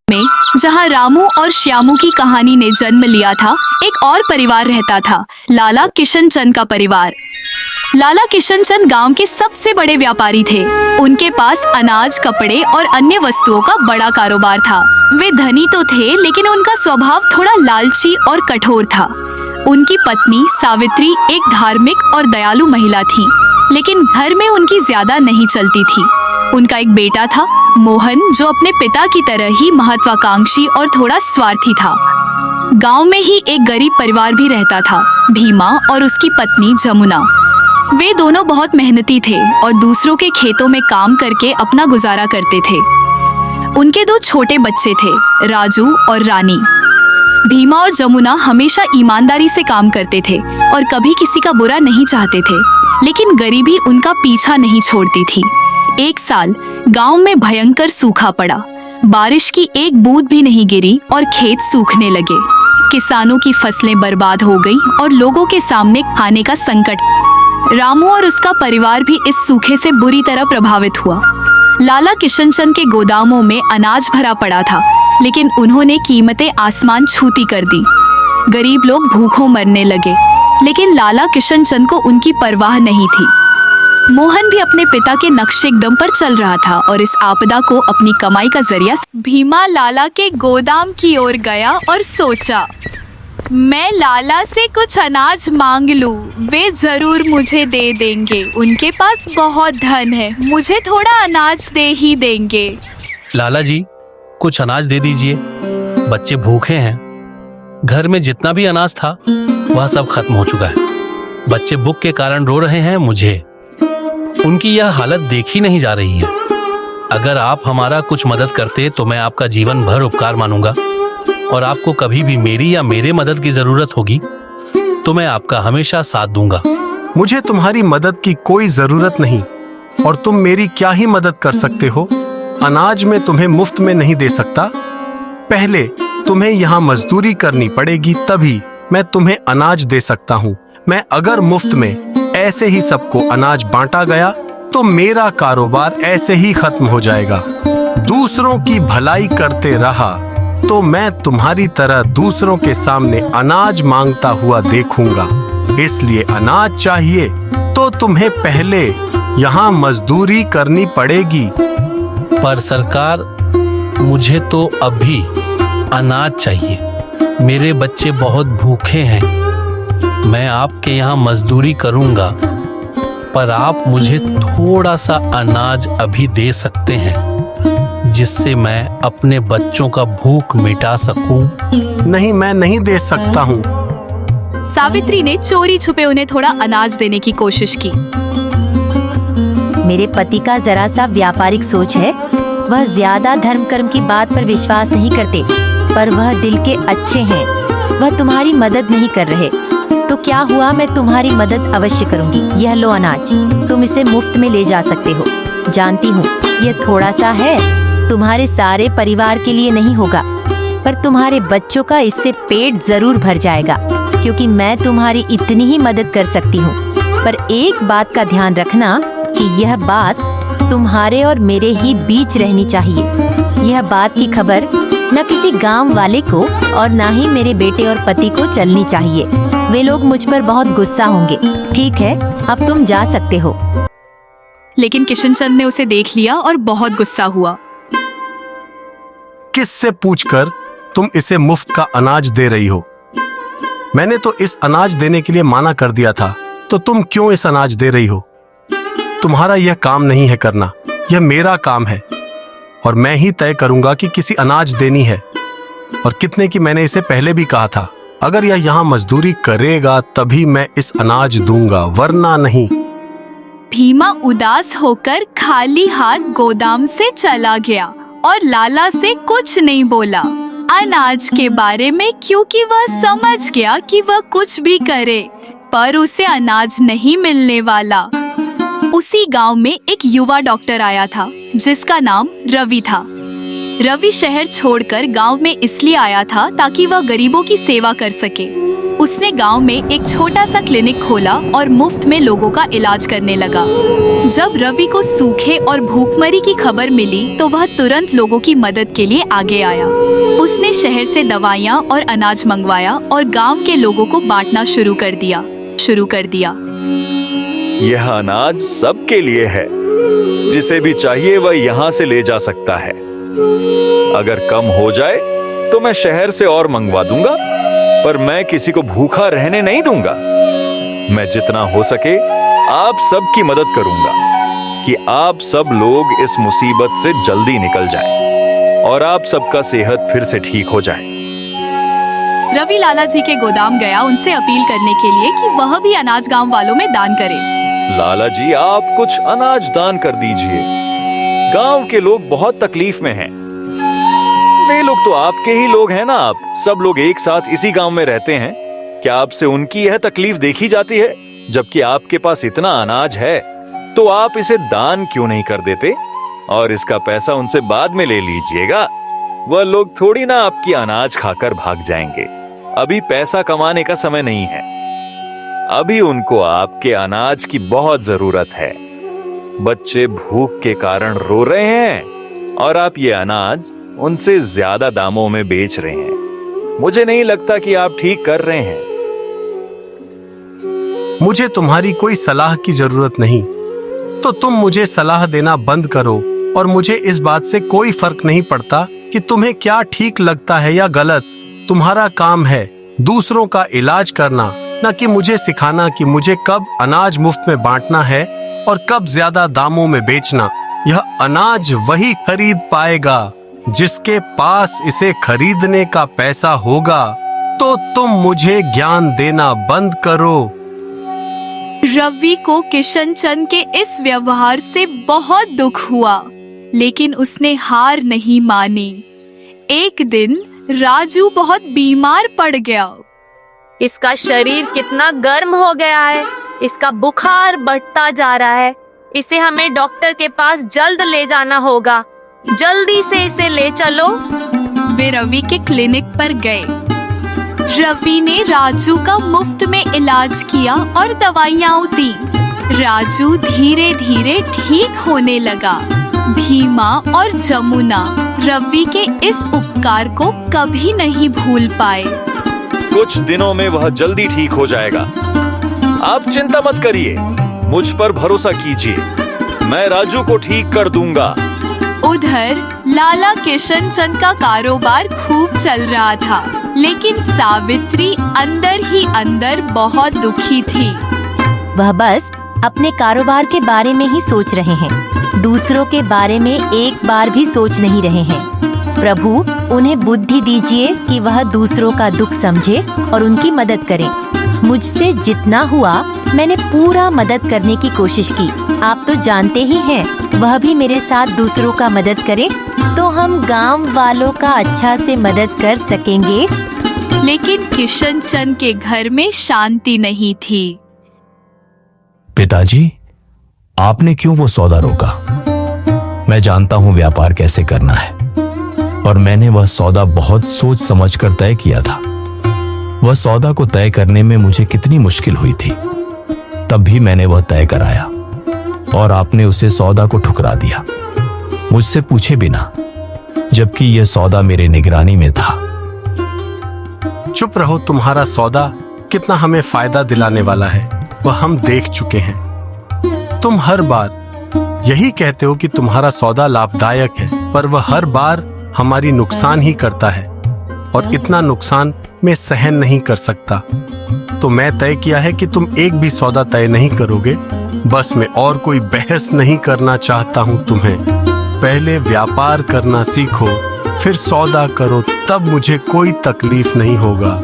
में जहां रामू और श्यामू की कहानी ने जन्म लिया था, एक और परिवार रहता था, लाला किशनचंद का परिवार। लाला किशनचंद गांव के सबसे बड़े व्यापारी थे। उनके पास अनाज, कपड़े और अन्य वस्तुओं का बड़ा कारोबार था। वे धनी तो थे, लेकिन उनका स्वभाव थोड़ा लालची और कठोर था। उनकी पत्नी सावित्री एक धार्मिक और दयालु महिला थी, लेकिन घर में उनकी ज्यादा नहीं चलती थी। उनका एक बेटा था, मोहन, जो अपने पिता की तरह ही महत्वाकांक्षी और थोड़ा स्वार्थी था। गांव में ही एक गरीब परिवार भी रहता था, भीमा और उसकी पत्नी जमुना। वे दोनों बहुत मेहनती थे और दूसरों के खेतों में काम करके अपना गुजारा करते थे। उनके दो छोटे बच्चे थे, राजू और रानी। भीमा और जमुना हमेशा ईमानदारी से काम करते थे और कभी किसी का बुरा नहीं चाहते थे, लेकिन गरीबी उनका पीछा नहीं छोड़ती थी। एक साल गांव में भयंकर सूखा पड़ा। बारिश की एक बूंद भी नहीं गिरी और खेत सूखने लगे। किसानों की फसलें बर्बाद हो गई और लोगों के सामने खाने का संकट। रामू और उसका परिवार भी इस सूखे से बुरी तरह प्रभावित हुआ। लाला किशनचंद के गोदामों में अनाज भरा पड़ा था, लेकिन उन्होंने कीमतें आसमान छूती कर दी। गरीब लोग भूखों मरने लगे, लेकिन लाला किशनचंद को उनकी परवाह नहीं थी। मोहन भी अपने पिता के नक्शे कदम पर चल रहा था और इस आपदा को अपनी कमाई का जरिया। भीमा लाला के गोदाम की ओर गया और सोचा, मैं लाला से कुछ अनाज मांग लूं, वे जरूर मुझे दे देंगे। उनके पास बहुत धन है, मुझे थोड़ा अनाज दे ही देंगे। लाला जी, कुछ अनाज दे दीजिए, बच्चे भूखे हैं। घर में जितना भी अनाज था वह सब खत्म हो चुका है। बच्चे भूख के कारण रो रहे हैं। मुझे उनकी यह हालत देखी नहीं जा रही है। अगर आप हमारा कुछ मदद करते तो मैं आपका जीवन भर उपकार मानूंगा, और आपको कभी भी मेरी या मेरे मदद की जरूरत होगी तो मैं आपका हमेशा साथ दूंगा। मुझे तुम्हारी मदद की कोई जरूरत नहीं, और तुम मेरी क्या ही मदद कर सकते हो। अनाज मैं तुम्हें मुफ्त में नहीं दे सकता। पहले तुम्हें यहाँ मजदूरी करनी पड़ेगी, तभी मैं तुम्हें अनाज दे सकता हूँ। मैं अगर मुफ्त में ऐसे ही सबको अनाज बांटा गया तो मेरा कारोबार ऐसे ही खत्म हो जाएगा। दूसरों की भलाई करते रहा तो मैं तुम्हारी तरह दूसरों के सामने अनाज मांगता हुआ देखूंगा। इसलिए अनाज चाहिए तो तुम्हें पहले यहाँ मजदूरी करनी पड़ेगी। पर सरकार, मुझे तो अभी अनाज चाहिए। मेरे बच्चे बहुत भूखे हैं। मैं आपके यहाँ मजदूरी करूंगा, पर आप मुझे थोड़ा सा अनाज अभी दे सकते हैं, जिससे मैं अपने बच्चों का भूख मिटा सकूं। नहीं, मैं नहीं दे सकता हूँ। सावित्री ने चोरी छुपे उन्हें थोड़ा अनाज देने की कोशिश की। मेरे पति का जरा सा व्यापारिक सोच है। वह ज्यादा धर्म कर्म की बात पर विश्वास नहीं करते, पर वह दिल के अच्छे हैं। वह तुम्हारी मदद नहीं कर रहे तो क्या हुआ, मैं तुम्हारी मदद अवश्य करूंगी। यह लो अनाज, तुम इसे मुफ्त में ले जा सकते हो। जानती हूँ यह थोड़ा सा है, तुम्हारे सारे परिवार के लिए नहीं होगा, पर तुम्हारे बच्चों का इससे पेट जरूर भर जाएगा, क्योंकि मैं तुम्हारी इतनी ही मदद कर सकती हूँ। पर एक बात का ध्यान रखना कि यह बात तुम्हारे और मेरे ही बीच रहनी चाहिए। यह बात की खबर न किसी गांव वाले को और न ही मेरे बेटे और पति को चलनी चाहिए। वे लोग मुझ पर बहुत गुस्सा होंगे। ठीक है, अब तुम जा सकते हो। लेकिन किशनचंद ने उसे देख लिया और बहुत गुस्सा हुआ। किससे पूछकर तुम इसे मुफ्त का अनाज दे रही हो? मैंने तो इस अनाज देने के लिए माना कर दिया था, तो तुम क्यों इस अनाज दे रही हो? तुम्हारा यह काम नहीं है करना, यह मेरा काम है, और मैं ही तय करूंगा कि किसी अनाज देनी है और कितने की। मैंने इसे पहले भी कहा था, अगर यह यहाँ मजदूरी करेगा तभी मैं इस अनाज दूंगा, वरना नहीं। भीमा उदास होकर खाली हाथ गोदाम से चला गया और लाला से कुछ नहीं बोला अनाज के बारे में, क्योंकि वह समझ गया कि वह कुछ भी करे पर उसे अनाज नहीं मिलने वाला। उसी गांव में एक युवा डॉक्टर आया था, जिसका नाम रवि था। रवि शहर छोड़कर गांव में इसलिए आया था ताकि वह गरीबों की सेवा कर सके। उसने गांव में एक छोटा सा क्लिनिक खोला और मुफ्त में लोगों का इलाज करने लगा। जब रवि को सूखे और भूखमरी की खबर मिली तो वह तुरंत लोगों की मदद के लिए आगे आया। उसने शहर से दवाइयाँ और अनाज मंगवाया और गांव के लोगों को बांटना शुरू कर दिया। यह अनाज सबके लिए है, जिसे भी चाहिए वह यहाँ से ले जा सकता है। अगर कम हो जाए तो मैं शहर से और मंगवा दूंगा, पर मैं किसी को भूखा रहने नहीं दूंगा। मैं जितना हो सके आप सबकी मदद करूंगा कि आप सब लोग इस मुसीबत से जल्दी निकल जाएं और आप सबका सेहत फिर से ठीक हो जाए। रवि लाला जी के गोदाम गया उनसे अपील करने के लिए कि वह भी अनाज गांव वालों में दान करे। लाला जी, आप कुछ अनाज दान कर दीजिए। गांव के लोग बहुत तकलीफ में हैं। वे लोग तो आपके ही लोग हैं ना। आप सब लोग एक साथ इसी गांव में रहते हैं। क्या आपसे उनकी यह तकलीफ देखी जाती है? जबकि आपके पास इतना अनाज है तो आप इसे दान क्यों नहीं कर देते और इसका पैसा उनसे बाद में ले लीजिएगा। वह लोग थोड़ी ना आपकी अनाज खाकर भाग जाएंगे। अभी पैसा कमाने का समय नहीं है। अभी उनको आपके अनाज की बहुत जरूरत है। बच्चे भूख के कारण रो रहे हैं और आप ये अनाज उनसे ज्यादा दामों में बेच रहे हैं। मुझे नहीं लगता कि आप ठीक कर रहे हैं। मुझे तुम्हारी कोई सलाह की जरूरत नहीं, तो तुम मुझे सलाह देना बंद करो। और मुझे इस बात से कोई फर्क नहीं पड़ता कि तुम्हें क्या ठीक लगता है या गलत। तुम्हारा काम है दूसरों का इलाज करना, न कि मुझे सिखाना कि मुझे कब अनाज मुफ्त में बांटना है और कब ज्यादा दामों में बेचना। यह अनाज वही खरीद पाएगा जिसके पास इसे खरीदने का पैसा होगा। तो तुम मुझे ज्ञान देना बंद करो। रवि को किशन चंद के इस व्यवहार से बहुत दुख हुआ, लेकिन उसने हार नहीं मानी। एक दिन राजू बहुत बीमार पड़ गया। इसका शरीर कितना गर्म हो गया है। इसका बुखार बढ़ता जा रहा है। इसे हमें डॉक्टर के पास जल्द ले जाना होगा। जल्दी से इसे ले चलो। वे रवि के क्लिनिक पर गए। रवि ने राजू का मुफ्त में इलाज किया और दवाइयाँ दी। राजू धीरे धीरे ठीक होने लगा। भीमा और जमुना रवि के इस उपकार को कभी नहीं भूल पाए। कुछ दिनों में वह जल्दी ठीक हो जाएगा। आप चिंता मत करिए, मुझ पर भरोसा कीजिए। मैं राजू को ठीक कर दूंगा। उधर लाला किशन चंद का कारोबार खूब चल रहा था, लेकिन सावित्री अंदर ही अंदर बहुत दुखी थी। वह बस अपने कारोबार के बारे में ही सोच रहे हैं, दूसरों के बारे में एक बार भी सोच नहीं रहे हैं। प्रभु, उन्हें बुद्धि दीजिए कि वह दूसरों का दुख समझे और उनकी मदद करें। मुझसे जितना हुआ मैंने पूरा मदद करने की कोशिश की। आप तो जानते ही हैं, वह भी मेरे साथ दूसरों का मदद करे तो हम गांव वालों का अच्छा से मदद कर सकेंगे। लेकिन किशन चंद के घर में शांति नहीं थी। पिताजी, आपने क्यों वो सौदा रोका? मैं जानता हूं व्यापार कैसे करना है और मैंने वह सौदा बहुत सोच समझकर तय किया था। वह सौदा को तय करने में मुझे कितनी मुश्किल हुई थी, तब भी मैंने वह तय कराया और आपने उसे सौदा को ठुकरा दिया, मुझसे पूछे बिना, जबकि यह सौदा मेरे निगरानी में था। चुप रहो, तुम्हारा सौदा कितना हमें फायदा दिलाने वाला है वह हम देख चुके हैं। तुम हर बार यही कहते हो कि तुम्हारा सौदा लाभदायक है, पर वह हर बार हमारी नुकसान ही करता है और इतना नुकसान मैं सहन नहीं कर सकता। तो मैं तय किया है कि तुम एक भी सौदा तय नहीं करोगे। बस मैं और कोई बहस नहीं करना चाहता हूं तुम्हें। पहले व्यापार करना सीखो, फिर सौदा करो, तब मुझे कोई तकलीफ नहीं होगा।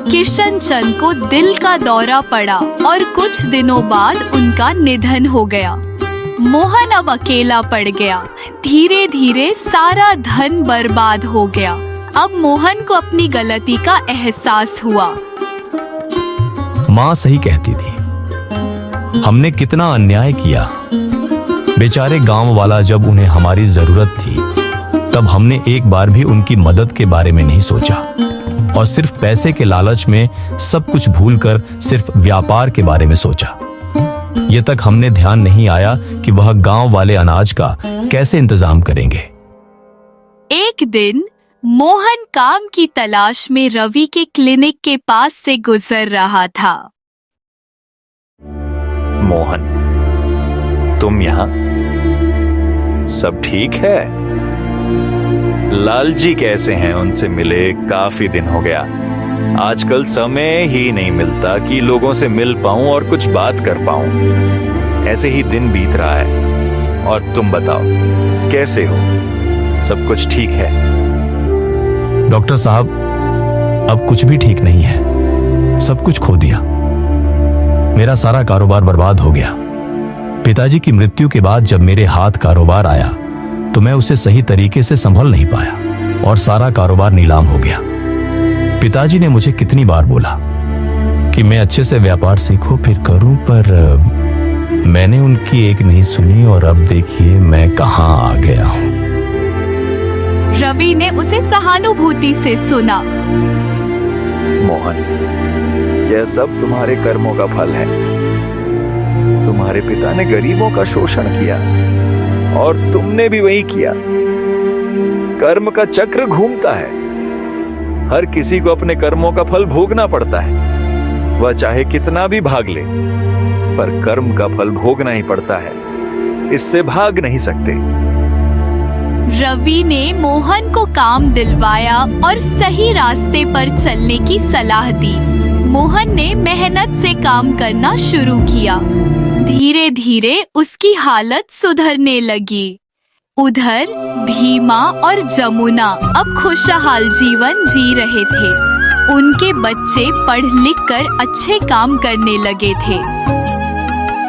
किशन चंद को दिल का दौरा पड़ा और कुछ दिनों बाद उनका निधन हो गया। मोहन अब अकेला पड़ गया। धीरे धीरे सारा धन बर्बाद हो गया। अब मोहन को अपनी गलती का एहसास हुआ। माँ सही कहती थी, हमने कितना अन्याय किया। बेचारे गांव वाला जब उन्हें हमारी जरूरत थी, तब हमने एक बार भी उनकी मदद के बारे में नहीं सोचा और सिर्फ पैसे के लालच में सब कुछ भूलकर सिर्फ व्यापार के बारे में सोचा। ये तक हमने ध्यान नहीं आया कि वह गांव वाले अनाज का कैसे इंतजाम करेंगे। एक दिन मोहन काम की तलाश में रवि के क्लिनिक के पास से गुजर रहा था। मोहन, तुम यहाँ? सब ठीक है? लालजी कैसे हैं? उनसे मिले काफी दिन हो गया। आजकल समय ही नहीं मिलता कि लोगों से मिल पाऊं और कुछ बात कर पाऊं। ऐसे ही दिन बीत रहा है। और तुम बताओ, कैसे हो? सब कुछ ठीक है? डॉक्टर साहब, अब कुछ भी ठीक नहीं है। सब कुछ खो दिया। मेरा सारा कारोबार बर्बाद हो गया। पिताजी की मृत्यु के बाद जब मेरे हाथ कारोबार आया तो मैं उसे सही तरीके से संभाल नहीं पाया और सारा कारोबार नीलाम हो गया। पिताजी ने मुझे कितनी बार बोला कि मैं अच्छे से व्यापार सीखूं फिर करूं, पर मैंने उनकी एक नहीं सुनी और अब देखिए मैं कहां आ गया हूं। रवि ने उसे सहानुभूति से सुना। मोहन, यह सब तुम्हारे कर्मों का फल है। तुम्हारे पिता ने गरीबों का शोषण किया और तुमने भी वही किया। कर्म का चक्र घूमता है। हर किसी को अपने कर्मों का फल भोगना पड़ता है। वह चाहे कितना भी भाग ले, पर कर्म का फल भोगना ही पड़ता है। इससे भाग नहीं सकते। रवि ने मोहन को काम दिलवाया और सही रास्ते पर चलने की सलाह दी। मोहन ने मेहनत से काम करना शुरू किया। धीरे धीरे उसकी हालत सुधरने लगी। उधर भीमा और जमुना अब खुशहाल जीवन जी रहे थे। उनके बच्चे पढ़ लिख कर अच्छे काम करने लगे थे।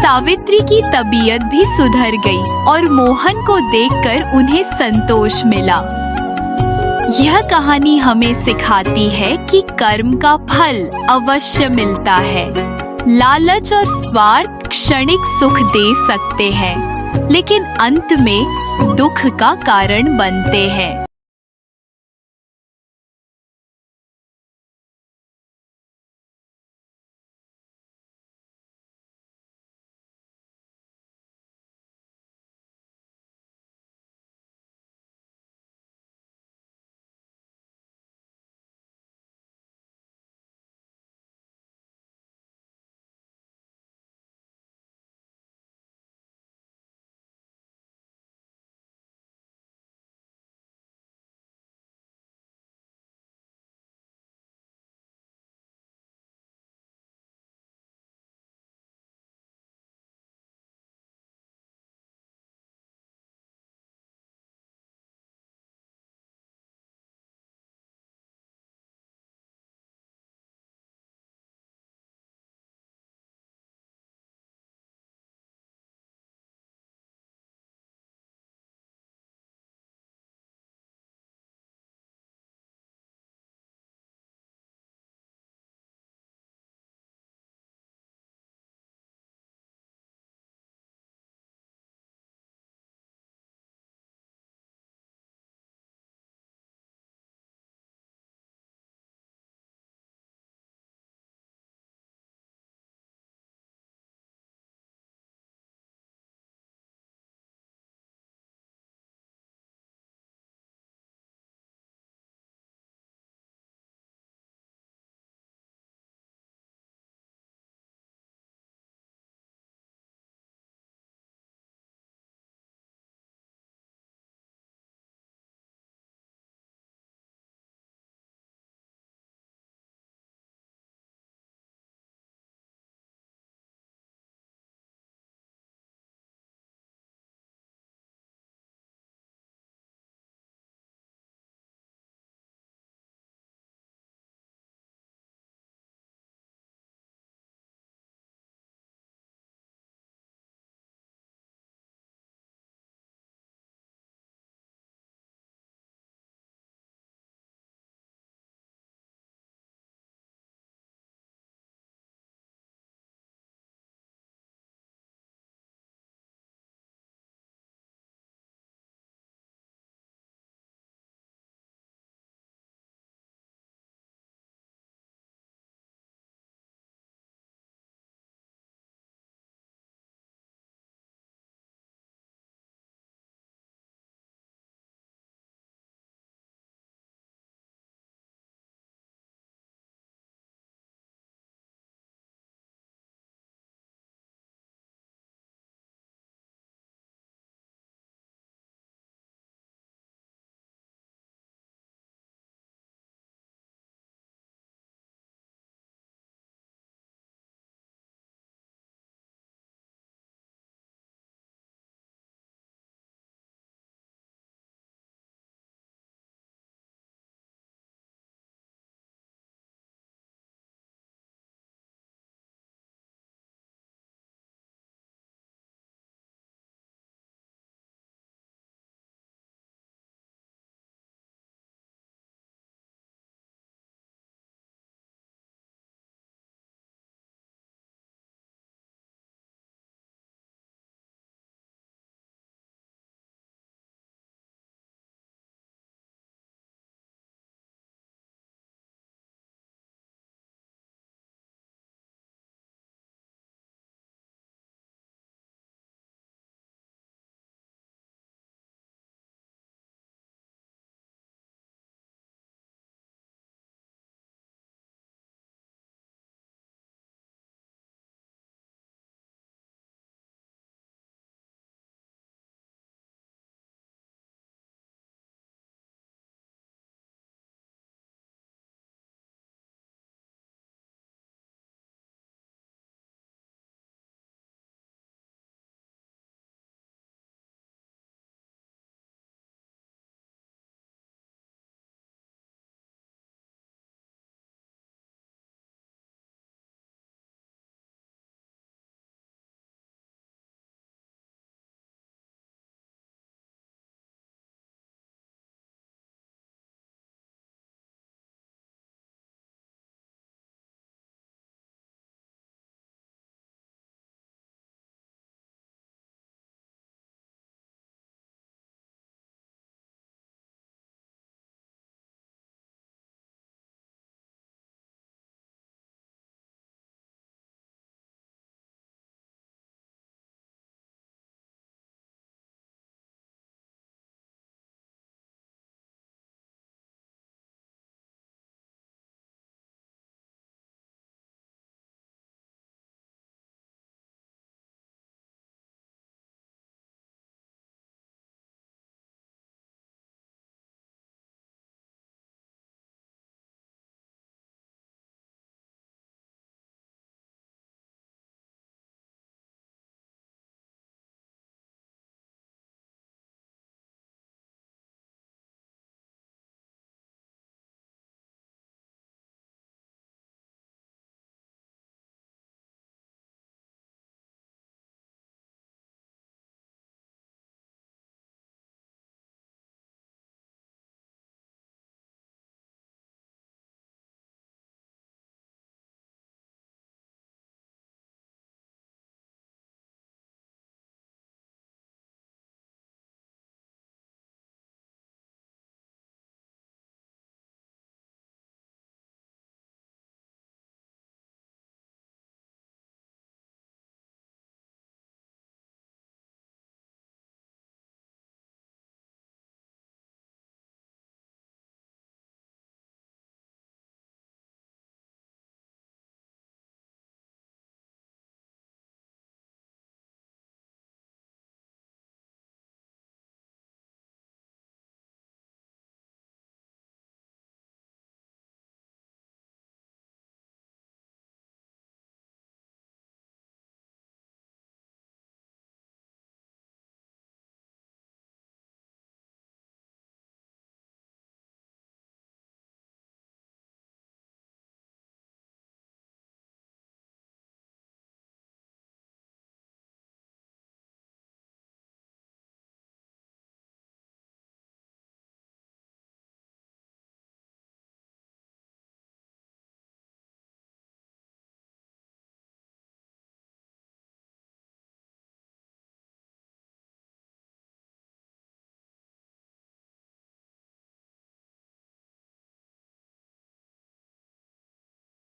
सावित्री की तबीयत भी सुधर गई और मोहन को देखकर उन्हें संतोष मिला। यह कहानी हमें सिखाती है कि कर्म का फल अवश्य मिलता है। लालच और स्वार्थ क्षणिक सुख दे सकते हैं, लेकिन अंत में दुख का कारण बनते हैं।